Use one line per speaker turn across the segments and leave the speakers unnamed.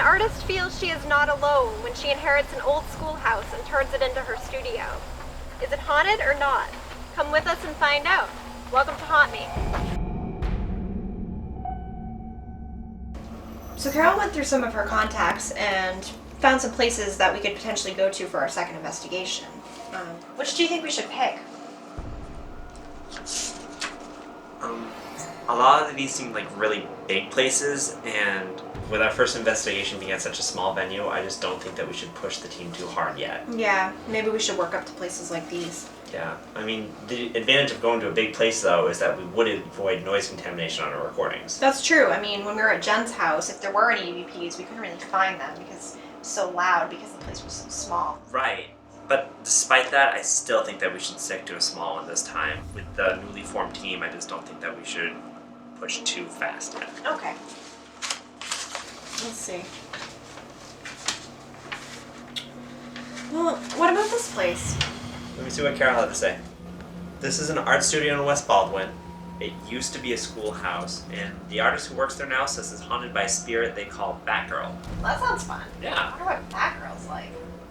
artist feels she is not alone when she inherits an old schoolhouse and turns it into her studio. Is it haunted or not? Come with us and find out. Welcome to Haunt Me.
So Carol went through some of her contacts and found some places that we could potentially go to for our second investigation. Which do you think we should pick?
A lot of these seem like really big places, and with our first investigation being at such a small venue, I just don't think that we should push the team too hard yet.
Yeah, maybe we should work up to places like these.
Yeah, I mean, the advantage of going to a big place, though, is that we would avoid noise contamination on our recordings.
That's true. I mean, when we were at Jen's house, if there were any EVPs, we couldn't really find them because it was so loud because the place was so small.
Right. But despite that, I still think that we should stick to a small one this time. With the newly formed team, I just don't think that we should push too fast yet.
Okay. Let's see. Well, what about this place?
Let me see what Carol had to say. This is an art studio in West Baldwin. It used to be a schoolhouse, and the artist who works there now says it's haunted by a spirit they call Batgirl.
Well, that sounds fun.
Yeah.
I wonder what Batgirl's like.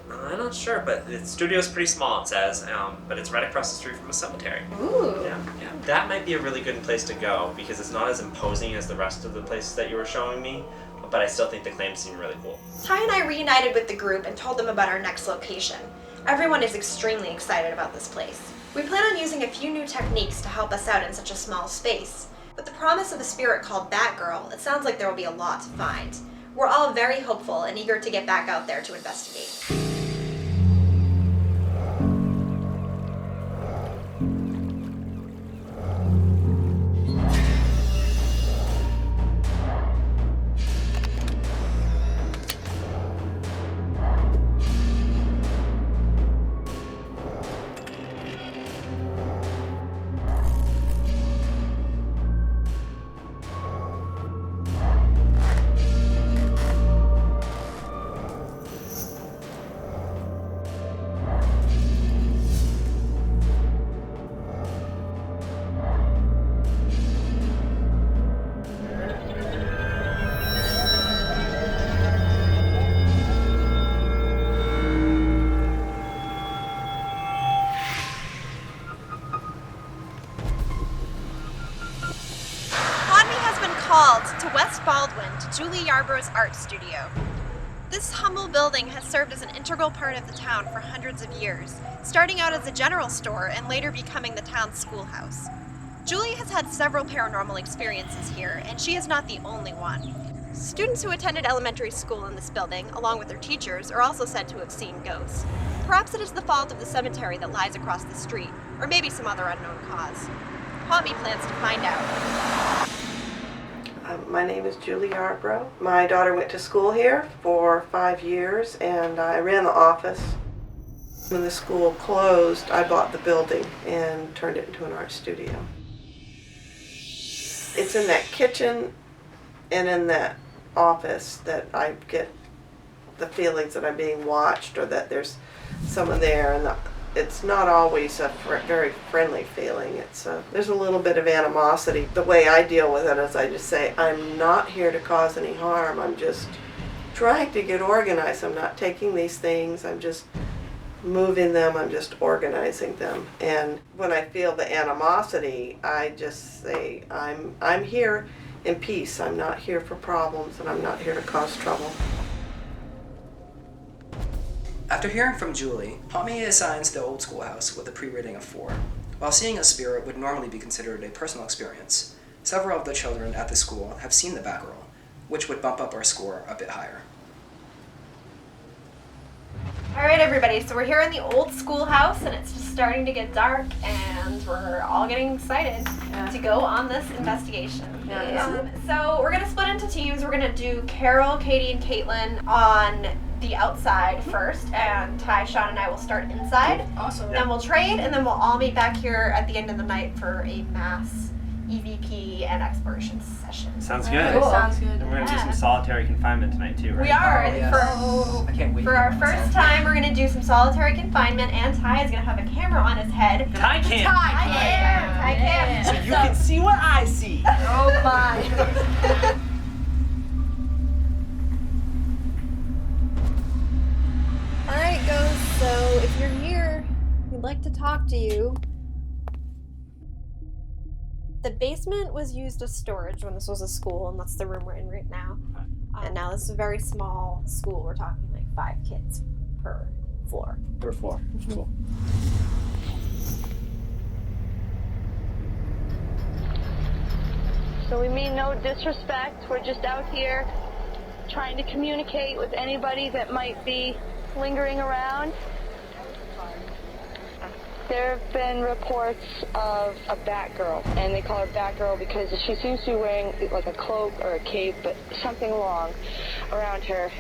I'm not sure, but the studio's pretty small, it says, but it's right across the street from a cemetery.
Ooh.
Yeah. That might be a really good place to go, because it's not as imposing as the rest of the places that you were showing me, but I still think the claims seem really cool.
Ty and I reunited with the group and told them about our next location. Everyone is extremely excited about this place. We plan on using a few new techniques to help us out in such a small space. With the promise of a spirit called Batgirl, it sounds like there will be a lot to find. We're all very hopeful and eager to get back out there to investigate. To West Baldwin, to Julie Yarborough's art studio. This humble building has served as an integral part of the town for hundreds of years, starting out as a general store and later becoming the town's schoolhouse. Julie has had several paranormal experiences here, and she is not the only one. Students who attended elementary school in this building, along with their teachers, are also said to have seen ghosts. Perhaps it is the fault of the cemetery that lies across the street, or maybe some other unknown cause. Haunt Me plans to find out.
My name is Julie Yarborough. My daughter went to school here for 5 years, and I ran the office. When the school closed, I bought the building and turned it into an art studio. It's in that kitchen and in that office that I get the feelings that I'm being watched or that there's someone there, and it's not always a very friendly feeling. There's a little bit of animosity. The way I deal with it is I just say, I'm not here to cause any harm. I'm just trying to get organized. I'm not taking these things. I'm just moving them. I'm just organizing them. And when I feel the animosity, I just say, I'm here in peace. I'm not here for problems, and I'm not here to cause trouble.
After hearing from Julie, Haunt Me assigns the Old Schoolhouse with a pre-rating of 4. While seeing a spirit would normally be considered a personal experience, several of the children at the school have seen the Batgirl, which would bump up our score a bit higher.
Alright everybody, so we're here in the Old Schoolhouse and it's just starting to get dark and we're all getting excited to go on this investigation. So we're going to split into teams. We're going to do Carol, Katie, and Caitlin on the outside first, and Ty, Sean, and I will start inside.
Awesome.
Then we'll trade, and then we'll all meet back here at the end of the night for a mass EVP and exploration session.
Sounds good.
Cool.
Sounds good.
And we're going to do some solitary confinement tonight too, right?
We are.
Oh, yes. I can't wait.
For our first time, we're going to do some solitary confinement, and Ty is going to have a camera on his head.
Ty cam.
Ty cam.
So you can see what I see.
Oh my.
like to talk to you. The basement was used as storage when this was a school, and that's the room we're in right now. And now this is a very small school. We're talking like 5 kids per floor.
Per floor. Cool.
So we mean no disrespect. We're just out here trying to communicate with anybody that might be lingering around. There have been reports of a Batgirl, and they call her Batgirl because she seems to be wearing like a cloak or a cape, but something long around her.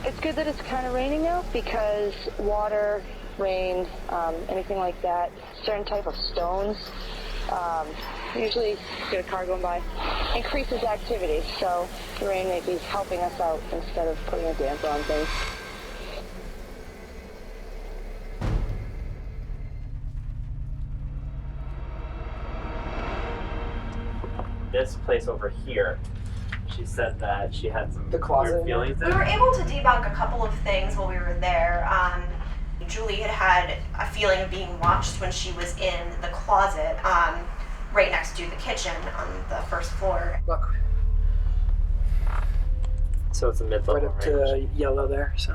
It's good that it's kind of raining now because water, rain, anything like that, certain type of stones, usually get a car going by, increases activity. So the rain may be helping us out instead of putting a damper on things.
This place over here, she said that she had some
The closet.
weird feelings in
We
it.
were able to debunk a couple of things while we were there. Julie had a feeling of being watched when she was in the closet right next to the kitchen on the first floor.
Look,
So it's a mid-level
right up to yellow there, so.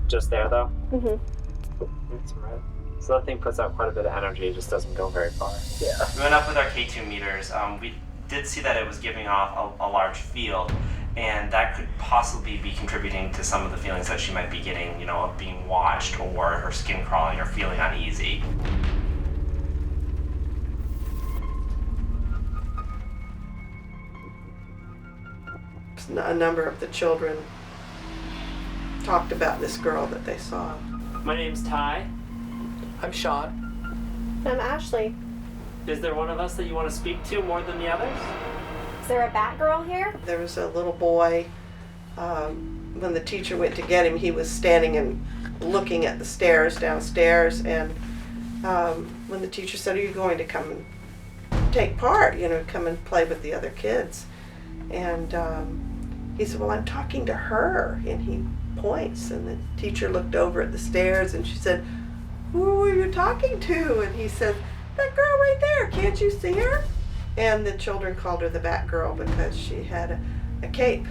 Just there though?
Mm-hmm.
That's right. So that thing puts out quite a bit of energy, it just doesn't go very far.
Yeah.
We went up with our K2 meters. We did see that it was giving off a large field, and that could possibly be contributing to some of the feelings that she might be getting, you know, of being watched or her skin crawling or feeling uneasy.
A number of the children talked about this girl that they saw.
My name's Ty.
I'm Sean.
I'm Ashley.
Is there one of us that you want to speak to more than the others?
Is there a Batgirl here?
There was a little boy, when the teacher went to get him, he was standing and looking at the stairs downstairs, and when the teacher said, "Are you going to come and take part, you know, come and play with the other kids?" And he said, "Well, I'm talking to her," and he points, and the teacher looked over at the stairs, and she said, "Who are you talking to?" And he said, "That girl right there, can't you see her?" And the children called her the Batgirl because she had a cape.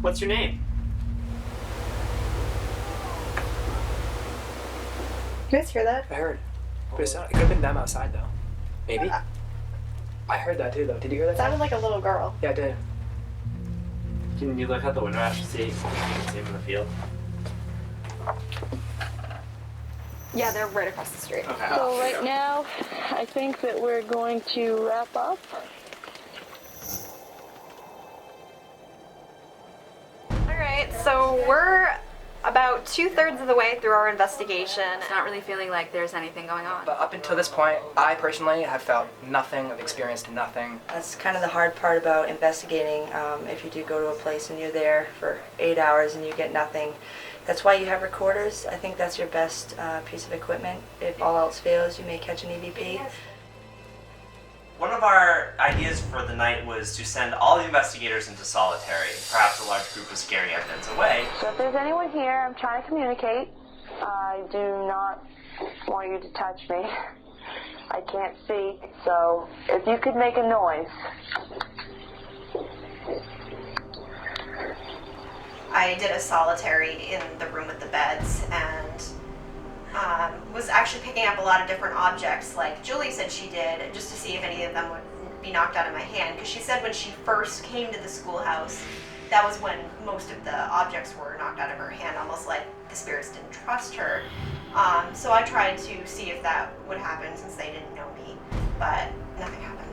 What's your name?
You guys hear that?
I heard. But it could have been them outside, though. Maybe? I heard that too, though. Did you hear that?
It sounded like a little girl.
Yeah, I did.
Can you look out the window, Ash, to see if you can see him in the field?
Yeah, they're right across the street.
Okay.
So right now, I think that we're going to wrap up.
Alright, so we're about 2/3 of the way through our investigation.
It's not really feeling like there's anything going on.
But up until this point, I personally have felt nothing, I've experienced nothing.
That's kind of the hard part about investigating. If you do go to a place and you're there for 8 hours and you get nothing, that's why you have recorders. I think that's your best piece of equipment. If all else fails, you may catch an EVP.
One of our ideas for the night was to send all the investigators into solitary, perhaps a large group of scary evidence away.
So if there's anyone here, I'm trying to communicate. I do not want you to touch me. I can't see, so if you could make a noise.
I did a solitary in the room with the beds and was actually picking up a lot of different objects like Julie said she did, just to see if any of them would be knocked out of my hand, because she said when she first came to the schoolhouse, that was when most of the objects were knocked out of her hand, almost like the spirits didn't trust her. So I tried to see if that would happen since they didn't know me, but nothing happened.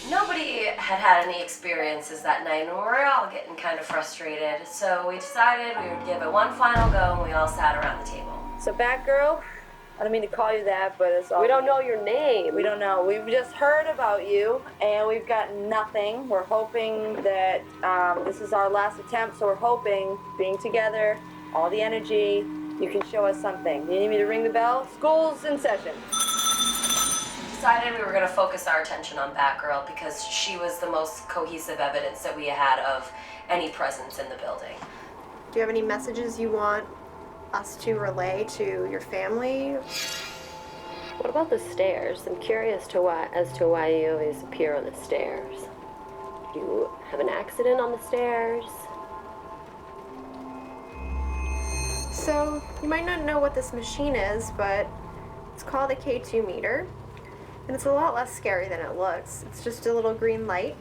Nobody had any experiences that night, and we were all getting kind of frustrated. So we decided we would give it one final go, and we all sat around the table.
So Batgirl, I don't mean to call you that, but it's all...
We don't know your name.
We don't know. We've just heard about you, and we've got nothing. We're hoping that this is our last attempt, so we're hoping, being together, all the energy, you can show us something. Do you need me to ring the bell? School's in session.
decided we were going to focus our attention on Batgirl because she was the most cohesive evidence that we had of any presence in the building.
Do you have any messages you want us to relay to your family?
What about the stairs? I'm curious as to why you always appear on the stairs. Do you have an accident on the stairs?
So, you might not know what this machine is, but it's called a K2 meter, and it's a lot less scary than it looks. It's just a little green light,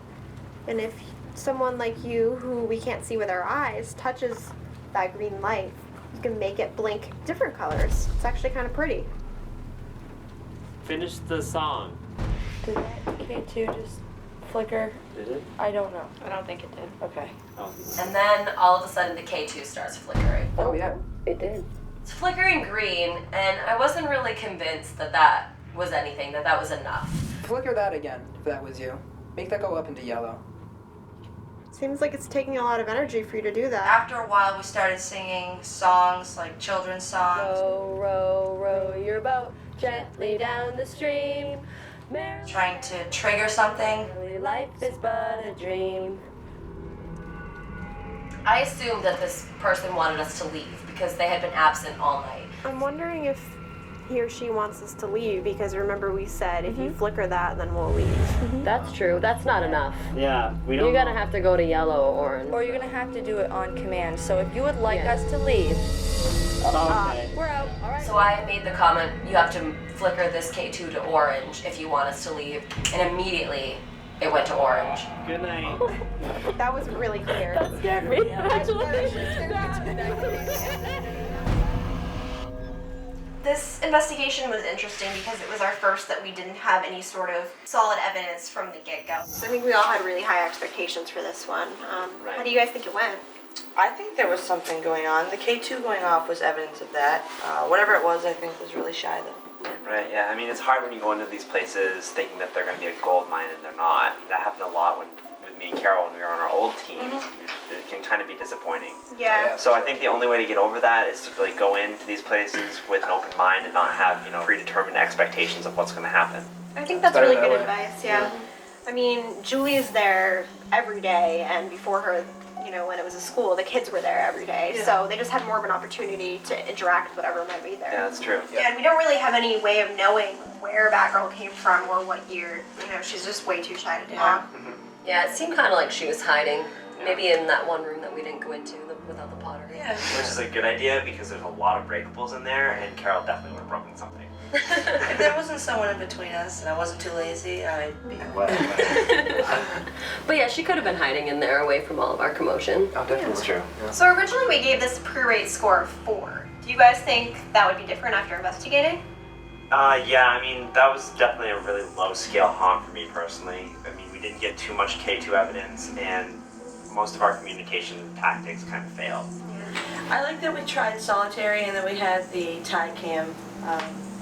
and if someone like you, who we can't see with our eyes, touches that green light, you can make it blink different colors. It's actually kind of pretty.
Finish the song.
Did that K2 just flicker?
Did it?
I don't know.
I don't think it did.
Okay.
Oh.
And then all of a sudden the K2 starts flickering.
Oh, yeah.
It did.
It's flickering green, and I wasn't really convinced that that was anything, that was enough.
Flicker that again, if that was you. Make that go up into yellow.
Seems like it's taking a lot of energy for you to do that.
After a while, we started singing songs, like children's songs.
Row, row, row your boat gently down the stream.
Trying to trigger something.
Life is but a dream.
I assumed that this person wanted us to leave because they had been absent all night.
I'm wondering if he or she wants us to leave, because remember we said if you flicker that, then we'll leave.
That's true. That's not enough.
Yeah, we don't.
You're gonna have to go to yellow or orange.
Or you're gonna have to do it on command. So if you would like us to leave,
Okay.
we're out. All right.
So I made the comment, you have to flicker this K2 to orange if you want us to leave, and immediately it went to orange.
Good night.
That was really clear.
That scared me.
This investigation was interesting because it was our first that we didn't have any sort of solid evidence from the get-go. So I think we all had really high expectations for this one. How do you guys think it went?
I think there was something going on. The K2 going off was evidence of that. Whatever it was, I think was really shy though.
Right, yeah. I mean, it's hard when you go into these places thinking that they're going to be a gold mine and they're not. That happened a lot with me and Carol when we were on our old team. It can kind of be disappointing.
Yeah.
So I think the only way to get over that is to like go into these places with an open mind and not have, predetermined expectations of what's going to happen.
I think that's
Better
really
that
good
way.
advice, yeah. I mean, Julie is there every day, and before her, when it was a school, the kids were there every day, so they just had more of an opportunity to interact with whatever might be there.
Yeah, that's true.
Yeah, and we don't really have any way of knowing where Batgirl came from or what year. She's just way too shy to talk.
Yeah, it seemed kind of like she was hiding, maybe in that one room that we didn't go into without the pottery.
Yeah.
Which is a good idea because there's a lot of breakables in there and Carol definitely would have broken something.
If there wasn't someone in between us and I wasn't too lazy, I'd be.
But yeah, she could have been hiding in there away from all of our commotion.
Oh, definitely.
That's true.
So originally we gave this pre-rate score of 4. Do you guys think that would be different after investigating?
Yeah, I mean, that was definitely a really low scale haunt for me personally. I mean, we didn't get too much K2 evidence and most of our communication tactics kind of failed.
I like that we tried solitary and that we had the tie cam.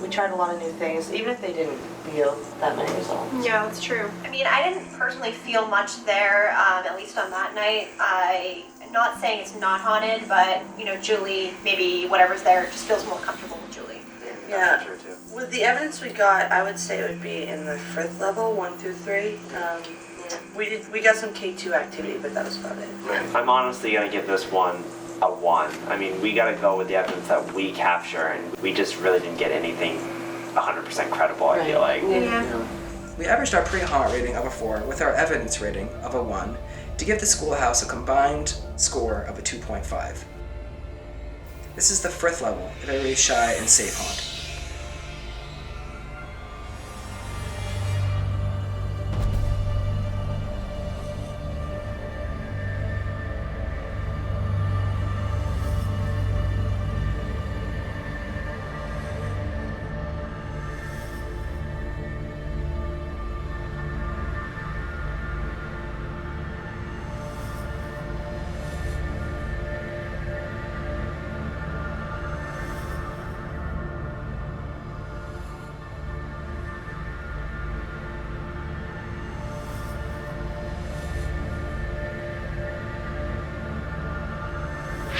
We tried a lot of new things, even if they didn't yield that many results.
Yeah, that's true. I mean, I didn't personally feel much there, at least on that night. I'm not saying it's not haunted, but, Julie, maybe whatever's there just feels more comfortable with Julie.
Yeah.
That's true too.
With the evidence we got, I would say it would be in the 5th level, 1 through 3. We got some K2 activity, but that was about it.
I'm honestly gonna give this one a 1. I mean, we gotta go with the evidence that we capture, and we just really didn't get anything 100% credible, I feel like.
Yeah.
We averaged our pre-haunt rating of a 4 with our evidence rating of a 1 to give the schoolhouse a combined score of a 2.5. This is the 5th level of a really shy and safe haunt.